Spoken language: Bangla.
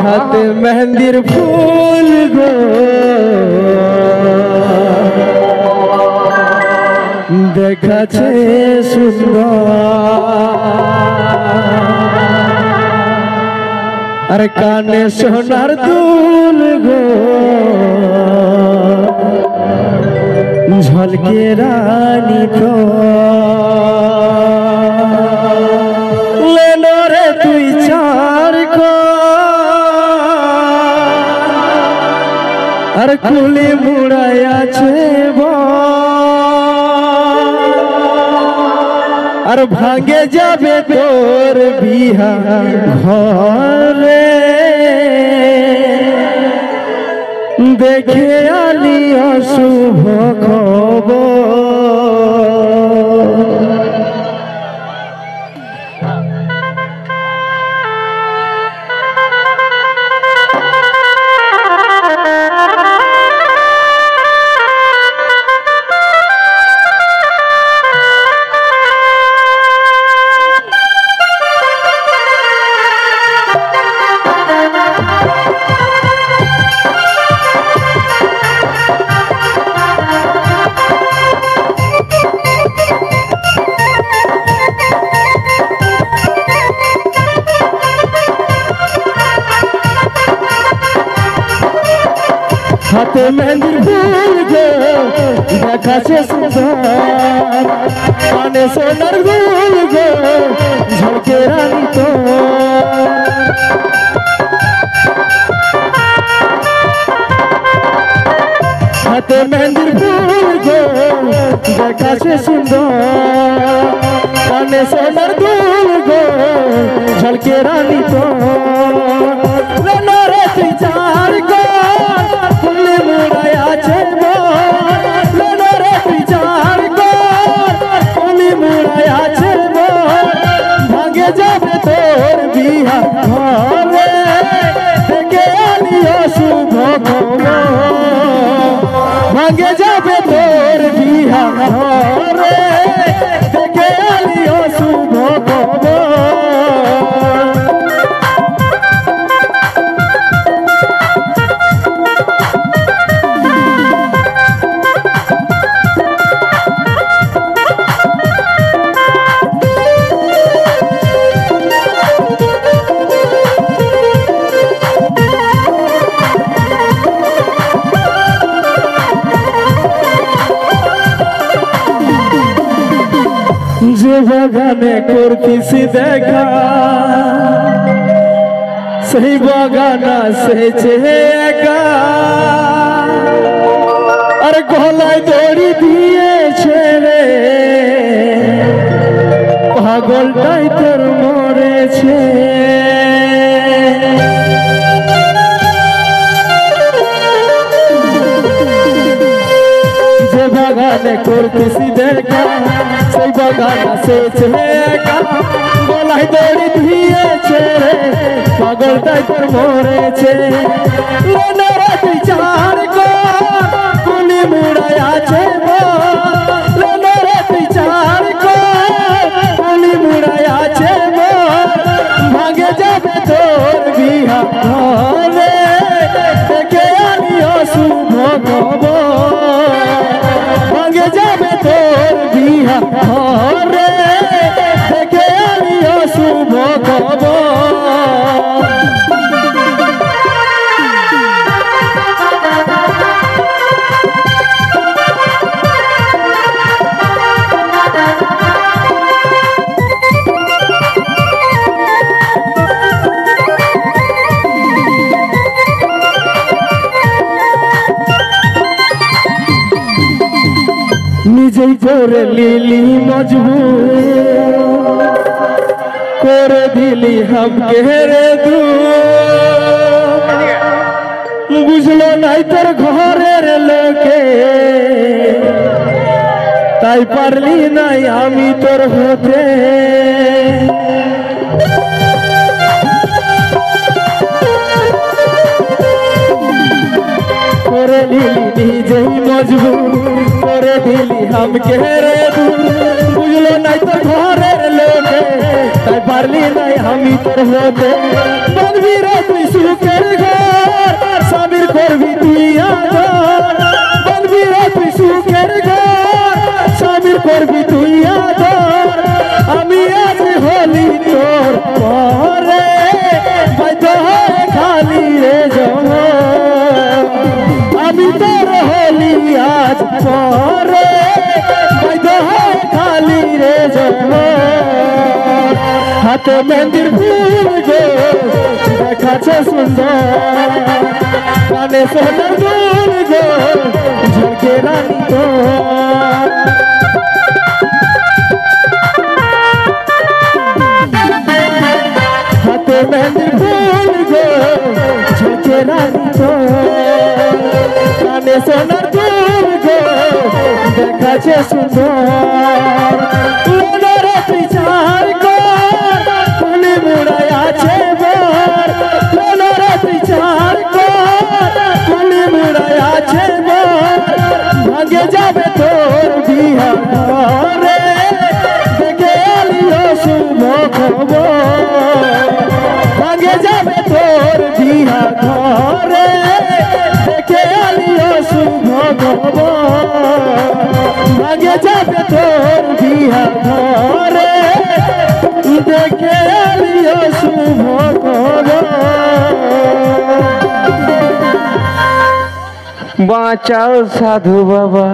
হাতে মেহেন্দির ফুল গো দেখাছে সুন্দর আর কানে সোনার দুল গো ঝলকে রানী তো লেনো রে তুই চার আর কুলি মুড়াই আছে আর ভাঙে যাবে তোর বিহা ঘরে দেখে আলি অশুভ খবর হাতে মেহেন্দির ফুল গো দেখাছে সুন্দর কানে সোনার দুল গো ঝলকে রানী তো হাতে মেহেন্দির ফুল গো দেখাছে সুন্দর কানে সোনার দুল গো ঝলকে রানী তো রে তুই চার গো কুলি মুড়াই আছে রে তুই চার গো কুলি মুড়াই আছে ভাঙে যাবে তোর বিহা ঘরে দেখে আনিও শুভ খবর ভাঙে যাবে তোর বিহা ঘরে দেখে আনিও শুভ খবর যে বাগানে করতিছি দেখা সেই বাগানা সেছে একা আর গলায় দড়ি দিয়েছে রে পাগলটাই তোর মরেছে যে বাগানে করতিছি দেখা সেই বাগানা সেছে একা গলায় দড়ি দিয়েছে রে পাগলটাই তোর মরেছে রে তুই চার গো কুলি মুড়াই আছে রে তুই চার গো কুলি মুড়াই আছে ভাঙে যাবে তোর বিহা ঘরে দেখে আনিও শুভ খবর ভাঙে যাবে তোর বিহা ঘরে দেখে আনিও শুভ খবর নিজেই করে লিলি মজবুর করে দিলি হামকে রে বুঝলো নাই তোর ঘরের লোকে তাই পারলি নাই আমি তোর হতে করে দিলি নিজেই মজবুর করে দিলি হামকে রে বুঝলো নাই তোর ঘরের লোকে তাই পারলি নাই আমি তোর হতে বাঁধবি রে তুই সুখের ঘর স্বামীর করবি তুই আদর বাঁধবি রে তুই সুখের ঘর স্বামীর করবি তুই আদর আমি আজ হলি তোর পরে বাধ্য হয়ে খালি রে জমর আমি তোর হলি আজ পরে বাধ্য হয়ে খালি রে জমর হাতে মেহেন্দির ফুল গো দেখাচ্ছে সুন্দর কানে সোনার দুল গো ঝলকে রানী তো হাতে মেহেন্দির ফুল গো ঝলকে রানী তো কানে সোনার দুল গো দেখাচ্ছে সুন্দর লোনারে পিছার কর ফুলে মুড়ায় আছে বর লোনারে পিছার কর ফুলে মুড়ায় আছে বর ভাগে যাবে তোর বিহা ঘরে দেখে আলিও শুভ খবর ভাগে যাবে তোর বিহা ঘরে দেখে আলিও শুভ খবর ভাগে যাবে তোর বিহা ঘরে দেখে আলিও শুভ খবর বাঁচাও সাধু বাবা।